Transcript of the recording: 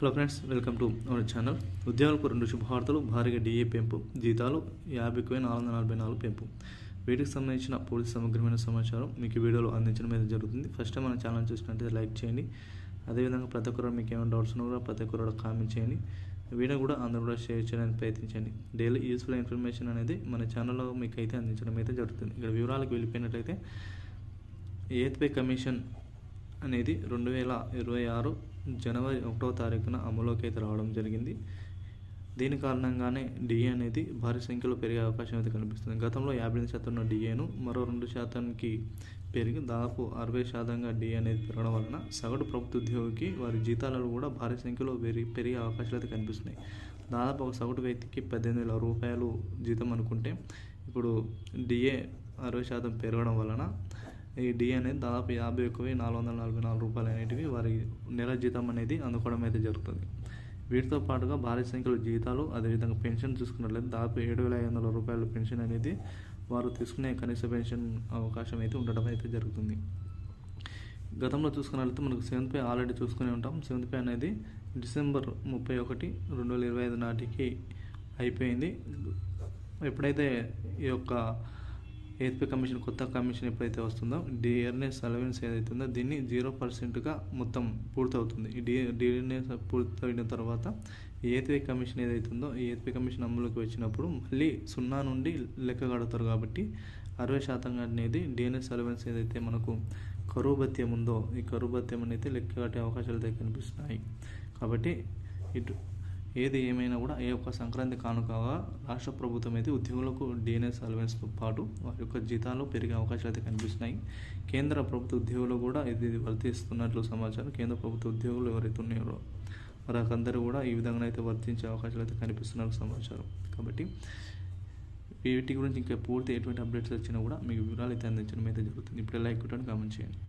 Hello friends, welcome to our channel. ఉద్యోగులకు 2 శుభవార్తలు. భారీగా డిఏ పెంపు, జీతాలు 50,444 పెంపు. వీటికి సంబంధించిన పూర్తి సమగ్రమైన సమాచారం మీకు ఈ వీడియోలో అందించడం అయితే జరుగుతుంది. ఫస్ట్ మన ఛానల్ చూసినట్టయితే లైక్ చేయండి. అదేవిధంగా ప్రతి ఒక్కరు మీకు ఏమైనా డౌట్స్ ఉన్నా కూడా ప్రతి ఒక్కరు కామెంట్ చేయండి. వీడియో కూడా అందరూ కూడా షేర్ చేయడానికి ప్రయత్నించండి. డైలీ యూస్ఫుల్ ఇన్ఫర్మేషన్ అనేది మన ఛానల్లో మీకు అయితే అందించడం అయితే జరుగుతుంది. ఇక్కడ వివరాలకు వెళ్ళిపోయినట్లయితే 8th పే కమిషన్ అనేది 2026 జనవరి 1వ తారీఖున అమలులోకి అయితే రావడం జరిగింది. దీని కారణంగానే డిఏ అనేది భారీ సంఖ్యలో పెరిగే అవకాశం అయితే కనిపిస్తుంది. గతంలో 58% ఉన్న డిఏను మరో 2%కి పెరిగి దాదాపు 60%గా డిఏ అనేది పెరగడం వలన సగటు ప్రభుత్వ ఉద్యోగికి వారి జీతాలలో కూడా భారీ సంఖ్యలో పెరిగే అవకాశాలు అయితే కనిపిస్తున్నాయి. దాదాపు ఒక సగటు వ్యక్తికి 18,000 రూపాయలు జీతం అనుకుంటే ఇప్పుడు డిఏ 60% పెరగడం వలన ఈ డిఏ అనేది దాదాపు 51,444 రూపాయలు అనేటివి వారి నెల జీతం అనేది అందుకోవడం అయితే జరుగుతుంది. వీటితో పాటుగా భారీ సంఖ్యలో జీతాలు, అదేవిధంగా పెన్షన్ చూసుకున్నట్లయితే దాదాపు 7,500 రూపాయల పెన్షన్ అనేది వారు తీసుకునే కనీస పెన్షన్ అవకాశం అయితే ఉండడం అయితే జరుగుతుంది. గతంలో చూసుకున్నట్లయితే మనకు 7th పే ఆల్రెడీ చూసుకునే ఉంటాం. 7th పే అనేది డిసెంబర్ 31, 2025 నాటికి అయిపోయింది. ఎప్పుడైతే ఈ యొక్క 8th పే కమిషన్ కొత్త కమిషన్ ఎప్పుడైతే వస్తుందో డియర్నెస్ అలవెన్స్ ఏదైతే ఉందో దీన్ని 0%గా మొత్తం పూర్తవుతుంది. ఈ డియర్నెస్ పూర్తయిన తర్వాత 8th పే కమిషన్ ఏదైతే ఉందో ఈ 8th పే కమిషన్ అమలుకి వచ్చినప్పుడు మళ్ళీ 0 నుండి లెక్క కడతారు. కాబట్టి 60% అనేది డిఎన్ఎస్ అలవెన్స్ ఏదైతే మనకు కరువు భత్యం ఉందో ఈ కరువు భత్యం అనేది లెక్క కట్టే అవకాశాలు అయితే కనిపిస్తున్నాయి. కాబట్టి ఏది ఏమైనా కూడా ఏ ఒక్క సంక్రాంతి కానుకగా రాష్ట్ర ప్రభుత్వం అయితే ఉద్యోగులకు డిఎన్ఎస్ అలవెన్స్తో పాటు వారి యొక్క జీతాలు పెరిగే అవకాశాలు అయితే కనిపిస్తున్నాయి. కేంద్ర ప్రభుత్వ ఉద్యోగులు కూడా ఇది వర్తిస్తున్నట్లు సమాచారం. కేంద్ర ప్రభుత్వ ఉద్యోగులు ఎవరైతే ఉన్నారో వారందరూ కూడా ఈ విధంగా అయితే వర్తించే అవకాశాలు అయితే కనిపిస్తున్నట్లు సమాచారం. కాబట్టి వీటి గురించి ఇంకా పూర్తి ఎటువంటి అప్డేట్స్ వచ్చినా కూడా మీకు వివరాలు అయితే అందించడం అయితే జరుగుతుంది. ఇప్పుడే లైక్ కొట్టండి, కామెంట్ చేయండి.